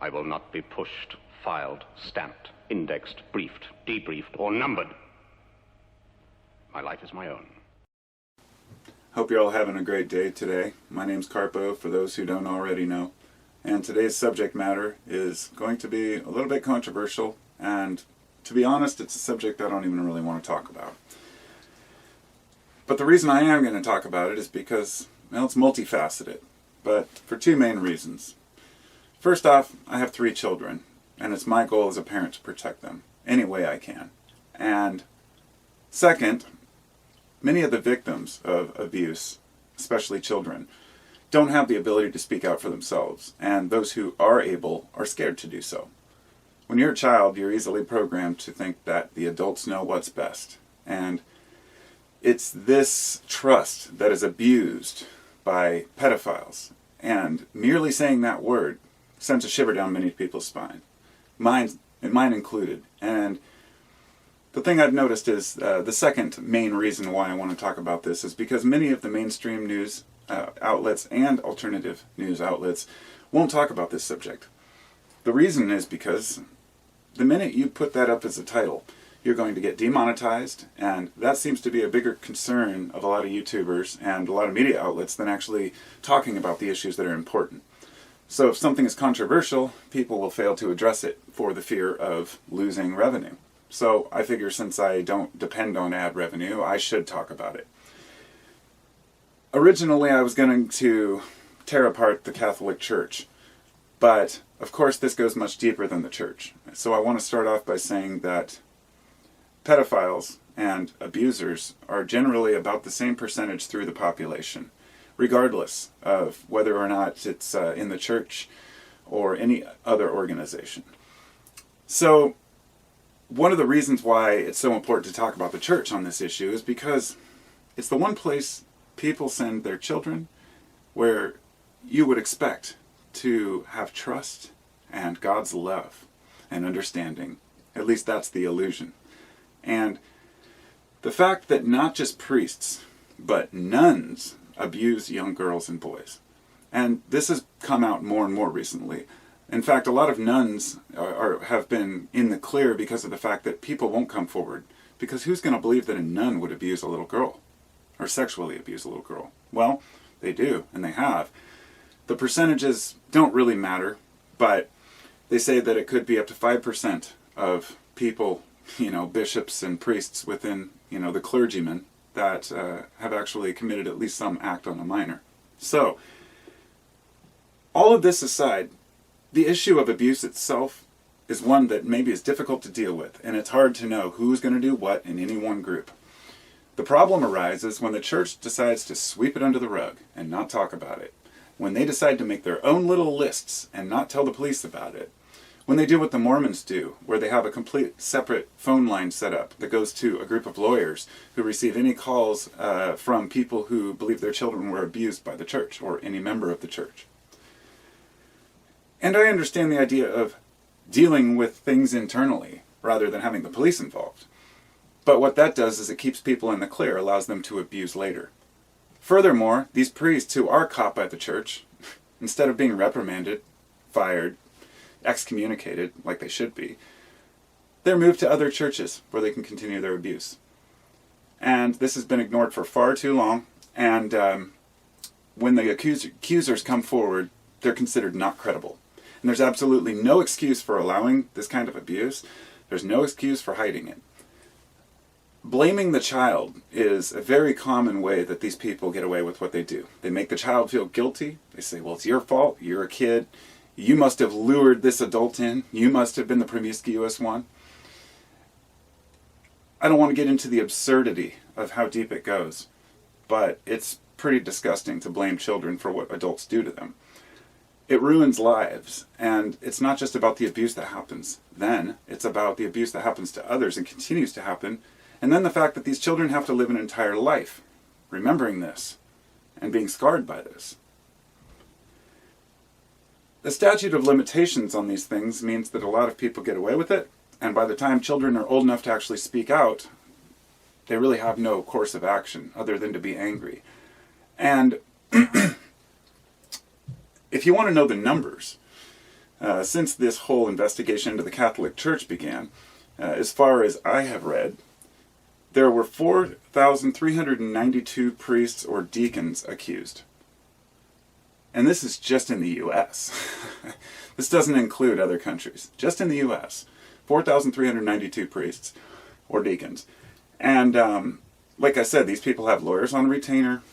I will not be pushed, filed, stamped, indexed, briefed, debriefed, or numbered. My life is my own. Hope you're all having a great day today. My name's Carpo, for those who don't already know. And today's subject matter is going to be a little bit controversial, and to be honest, it's a subject I don't even really want to talk about. But the reason I am going to talk about it is because, well, it's multifaceted, but for two main reasons. First off, I have 3 children, and it's my goal as a parent to protect them any way I can. And second, many of the victims of abuse, especially children, don't have the ability to speak out for themselves, and those who are able are scared to do so. When you're a child, you're easily programmed to think that the adults know what's best, and it's this trust that is abused by pedophiles, and merely saying that word sends a shiver down many people's spine, mine included. And the thing I've noticed is the second main reason why I want to talk about this is because many of the mainstream news outlets and alternative news outlets won't talk about this subject. The reason is because the minute you put that up as a title, you're going to get demonetized, and that seems to be a bigger concern of a lot of YouTubers and a lot of media outlets than actually talking about the issues that are important. So if something is controversial, people will fail to address it for the fear of losing revenue. So I figure since I don't depend on ad revenue, I should talk about it. Originally, I was going to tear apart the Catholic Church, but of course this goes much deeper than the church. So I want to start off by saying that pedophiles and abusers are generally about the same percentage through the population, regardless of whether or not it's in the church or any other organization. So one of the reasons why it's so important to talk about the church on this issue is because it's the one place people send their children where you would expect to have trust and God's love and understanding. At least that's the illusion. And the fact that not just priests, but nuns abuse young girls and boys. And this has come out more and more recently. In fact, a lot of nuns have been in the clear because of the fact that people won't come forward. Because who's going to believe that a nun would abuse a little girl? Or sexually abuse a little girl? Well, they do, and they have. The percentages don't really matter, but they say that it could be up to 5% of people, bishops and priests within, the clergymen that have actually committed at least some act on a minor. So, all of this aside, the issue of abuse itself is one that maybe is difficult to deal with, and it's hard to know who's going to do what in any one group. The problem arises when the church decides to sweep it under the rug and not talk about it, when they decide to make their own little lists and not tell the police about it, when they do what the Mormons do, where they have a complete separate phone line set up that goes to a group of lawyers who receive any calls from people who believe their children were abused by the church or any member of the church. And I understand the idea of dealing with things internally rather than having the police involved. But what that does is it keeps people in the clear, allows them to abuse later. Furthermore, these priests who are caught by the church, instead of being reprimanded, fired, excommunicated, like they should be, they're moved to other churches where they can continue their abuse. And this has been ignored for far too long, and when the accusers come forward, they're considered not credible. And there's absolutely no excuse for allowing this kind of abuse. There's no excuse for hiding it. Blaming the child is a very common way that these people get away with what they do. They make the child feel guilty. They say, well, it's your fault. You're a kid. You must have lured this adult in. You must have been the promiscuous one. I don't want to get into the absurdity of how deep it goes, but it's pretty disgusting to blame children for what adults do to them. It ruins lives, and it's not just about the abuse that happens then. It's about the abuse that happens to others and continues to happen. And then the fact that these children have to live an entire life remembering this and being scarred by this. The statute of limitations on these things means that a lot of people get away with it, and by the time children are old enough to actually speak out, they really have no course of action other than to be angry. And if you want to know the numbers, since this whole investigation into the Catholic Church began, as far as I have read, there were 4,392 priests or deacons accused. And this is just in the U.S. This doesn't include other countries. Just in the U.S., 4,392 priests or deacons. And like I said, these people have lawyers on retainer.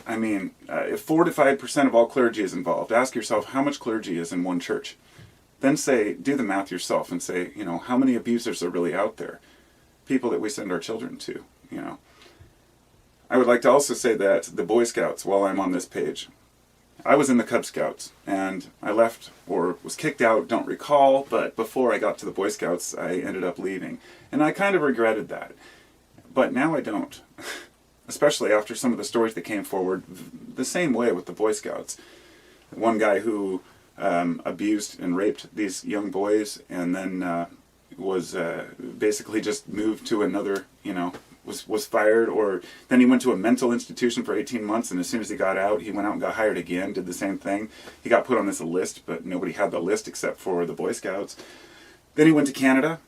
I mean, if 4 to 5% of all clergy is involved, ask yourself how much clergy is in one church. Then do the math yourself and say, how many abusers are really out there? People that we send our children to, I would like to also say that the Boy Scouts, while I'm on this page, I was in the Cub Scouts, and I left or was kicked out, don't recall, but before I got to the Boy Scouts, I ended up leaving. And I kind of regretted that. But now I don't. Especially after some of the stories that came forward the same way with the Boy Scouts. One guy who abused and raped these young boys and then was basically just moved to another, was fired, or then he went to a mental institution for 18 months, and as soon as he got out, he went out and got hired again, did the same thing. He got put on this list, but nobody had the list except for the Boy Scouts. Then he went to Canada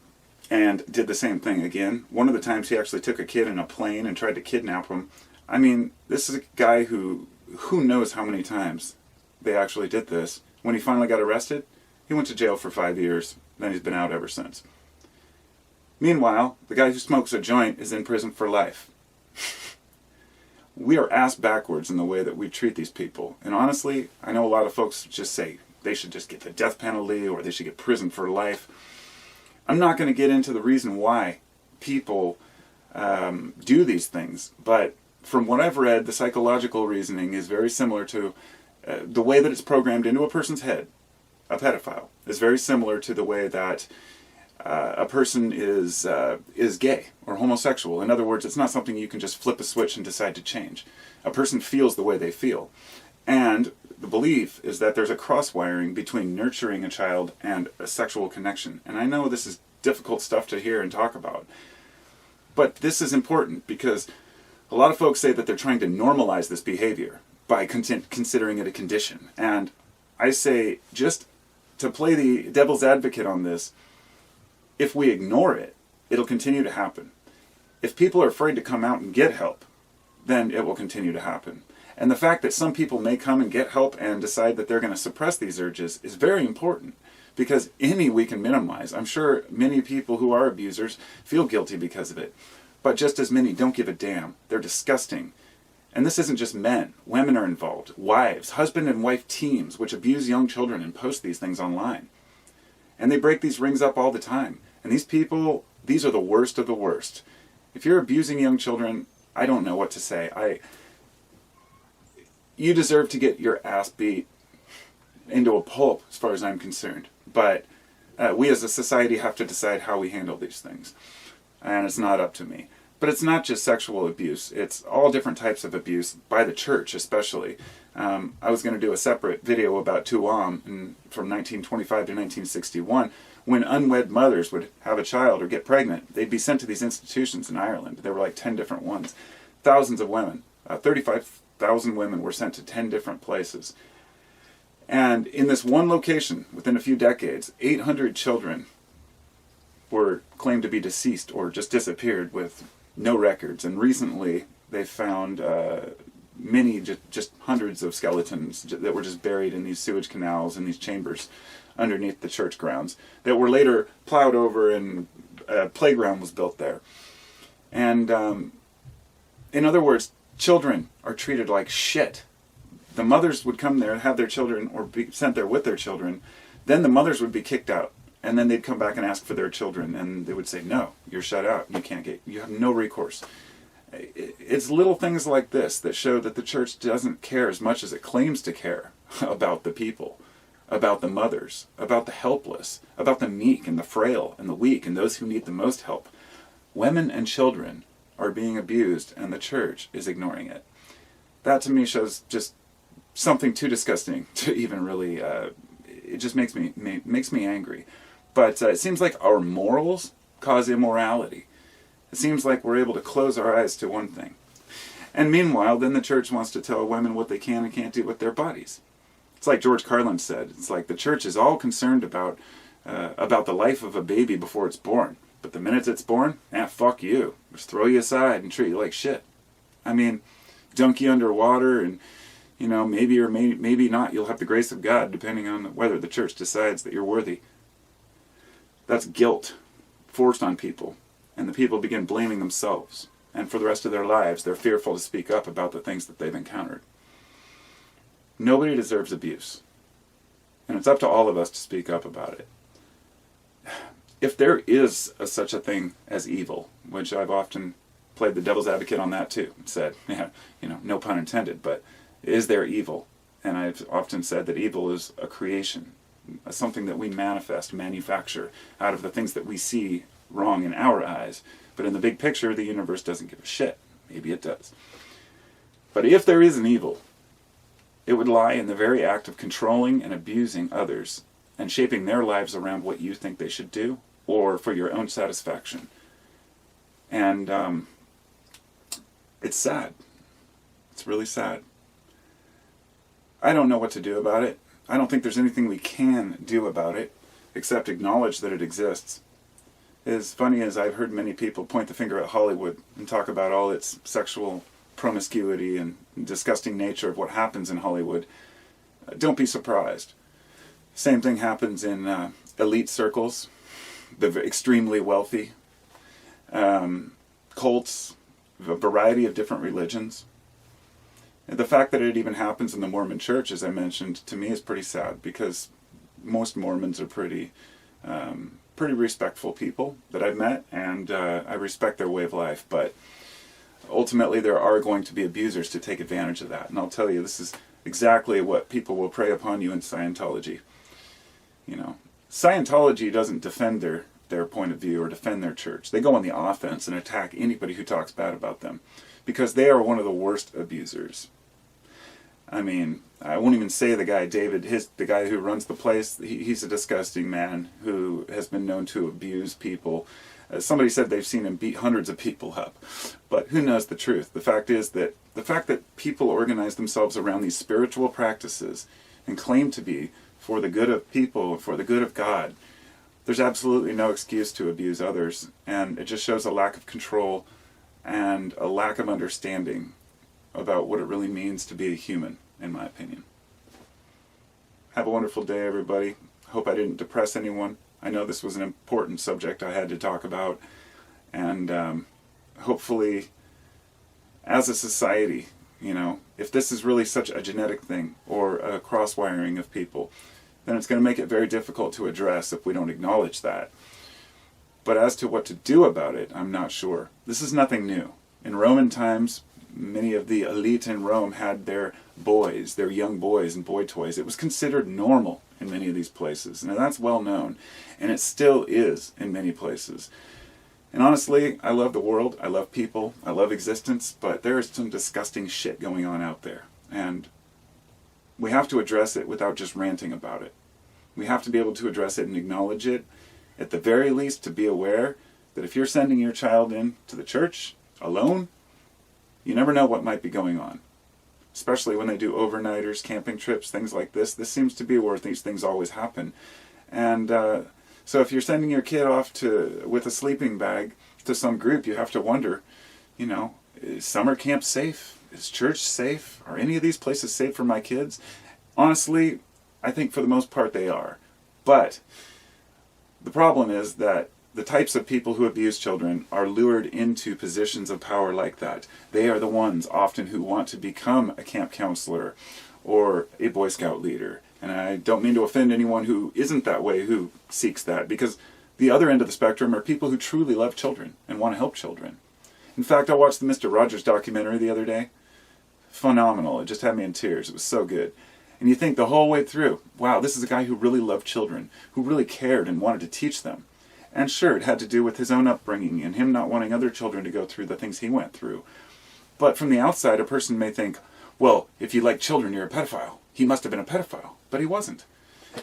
and did the same thing again. One of the times he actually took a kid in a plane and tried to kidnap him. I mean, this is a guy who knows how many times they actually did this. When he finally got arrested, he went to jail for 5 years. Then he's been out ever since. Meanwhile, the guy who smokes a joint is in prison for life. We are ass backwards in the way that we treat these people. And honestly, I know a lot of folks just say they should just get the death penalty or they should get prison for life. I'm not going to get into the reason why people do these things, but from what I've read, the psychological reasoning is very similar to the way that it's programmed into a person's head. A pedophile is very similar to the way that a person is gay or homosexual. In other words, it's not something you can just flip a switch and decide to change. A person feels the way they feel. And the belief is that there's a cross-wiring between nurturing a child and a sexual connection. And I know this is difficult stuff to hear and talk about. But this is important because a lot of folks say that they're trying to normalize this behavior by considering it a condition. And I say, just to play the devil's advocate on this, if we ignore it, it'll continue to happen. If people are afraid to come out and get help, then it will continue to happen. And the fact that some people may come and get help and decide that they're going to suppress these urges is very important, because any we can minimize. I'm sure many people who are abusers feel guilty because of it, but just as many don't give a damn. They're disgusting. And this isn't just men. Women are involved. Wives, husband and wife teams, which abuse young children and post these things online. And they break these rings up all the time. And these people, these are the worst of the worst. If you're abusing young children, I don't know what to say. You deserve to get your ass beat into a pulp, as far as I'm concerned. But we as a society have to decide how we handle these things. And it's not up to me. But it's not just sexual abuse. It's all different types of abuse, by the church especially. I was going to do a separate video about Tuam from 1925 to 1961. When unwed mothers would have a child or get pregnant, they'd be sent to these institutions in Ireland. There were like 10 different ones. Thousands of women, 35,000 women were sent to 10 different places. And in this one location, within a few decades, 800 children were claimed to be deceased or just disappeared with no records. And recently, they found many, just hundreds of skeletons that were just buried in these sewage canals and these chambers underneath the church grounds that were later plowed over, and a playground was built there. And in other words, children are treated like shit. The mothers would come there and have their children, or be sent there with their children. Then the mothers would be kicked out, and then they'd come back and ask for their children, and they would say, no, you're shut out. You have no recourse. It's little things like this that show that the church doesn't care as much as it claims to care about the people, about the mothers, about the helpless, about the meek and the frail and the weak and those who need the most help. Women and children are being abused, and the church is ignoring it. That to me shows just something too disgusting to even really, it just makes me angry. But it seems like our morals cause immorality. It seems like we're able to close our eyes to one thing. And meanwhile, then the church wants to tell women what they can and can't do with their bodies. It's like George Carlin said. It's like the church is all concerned about the life of a baby before it's born. But the minute it's born, fuck you. Just throw you aside and treat you like shit. I mean, dunk you underwater and, maybe or maybe not, you'll have the grace of God depending on whether the church decides that you're worthy. That's guilt forced on people. And the people begin blaming themselves. And for the rest of their lives, they're fearful to speak up about the things that they've encountered. Nobody deserves abuse. And it's up to all of us to speak up about it. If there is such a thing as evil, which I've often played the devil's advocate on that too, said, no pun intended, but is there evil? And I've often said that evil is a creation, something that we manufacture out of the things that we see wrong in our eyes. But in the big picture, the universe doesn't give a shit. Maybe it does. But if there is an evil, it would lie in the very act of controlling and abusing others and shaping their lives around what you think they should do or for your own satisfaction. And it's sad. It's really sad. I don't know what to do about it. I don't think there's anything we can do about it except acknowledge that it exists. As funny as I've heard many people point the finger at Hollywood and talk about all its sexual promiscuity and disgusting nature of what happens in Hollywood, don't be surprised. Same thing happens in elite circles, the extremely wealthy, cults, a variety of different religions. The fact that it even happens in the Mormon church, as I mentioned, to me is pretty sad, because most Mormons are pretty respectful people that I've met, and I respect their way of life, but ultimately there are going to be abusers to take advantage of that. And I'll tell you, this is exactly what people will prey upon you in Scientology. Scientology doesn't defend their point of view or defend their church. They go on the offense and attack anybody who talks bad about them, because they are one of the worst abusers. I mean, I won't even say the guy, David, the guy who runs the place, he's a disgusting man who has been known to abuse people. Somebody said they've seen him beat hundreds of people up. But who knows the truth? The fact that people organize themselves around these spiritual practices and claim to be for the good of people, for the good of God, there's absolutely no excuse to abuse others. And it just shows a lack of control and a lack of understanding about what it really means to be a human, in my opinion. Have a wonderful day, everybody. Hope I didn't depress anyone. I know this was an important subject I had to talk about, and hopefully, as a society, if this is really such a genetic thing or a cross-wiring of people, then it's going to make it very difficult to address if we don't acknowledge that. But as to what to do about it, I'm not sure. This is nothing new. In Roman times, many of the elite in Rome had their young boys and boy toys. It was considered normal in many of these places, and that's well known, and it still is in many places. And honestly, I love the world, I love people, I love existence, but there is some disgusting shit going on out there, and we have to address it without just ranting about it. We have to be able to address it and acknowledge it, at the very least to be aware that if you're sending your child in to the church alone, you never know what might be going on. Especially when they do overnighters, camping trips, things like this. This seems to be where these things always happen. And so if you're sending your kid off with a sleeping bag to some group, you have to wonder, is summer camp safe? Is church safe? Are any of these places safe for my kids? Honestly, I think for the most part they are. But the problem is that the types of people who abuse children are lured into positions of power like that. They are the ones often who want to become a camp counselor or a Boy Scout leader. And I don't mean to offend anyone who isn't that way, who seeks that, because the other end of the spectrum are people who truly love children and want to help children. In fact, I watched the Mr. Rogers documentary the other day. Phenomenal. It just had me in tears. It was so good. And you think the whole way through, wow, this is a guy who really loved children, who really cared and wanted to teach them. And sure, it had to do with his own upbringing and him not wanting other children to go through the things he went through. But from the outside, a person may think, well, if you like children, you're a pedophile. He must have been a pedophile. But he wasn't.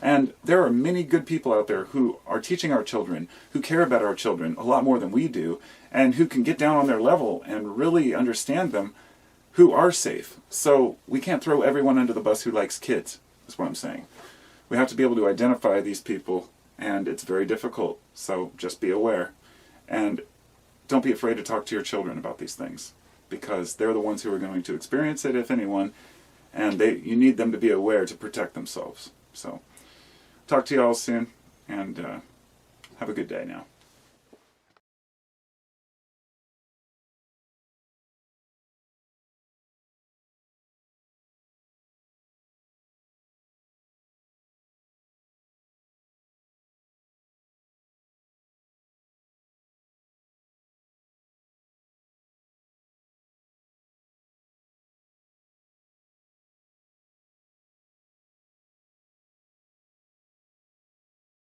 And there are many good people out there who are teaching our children, who care about our children a lot more than we do, and who can get down on their level and really understand them, who are safe. So we can't throw everyone under the bus who likes kids. is what I'm saying. We have to be able to identify these people, and it's very difficult, so just be aware. And don't be afraid to talk to your children about these things, because they're the ones who are going to experience it, if anyone, and you need them to be aware to protect themselves. So, talk to you all soon, and have a good day now.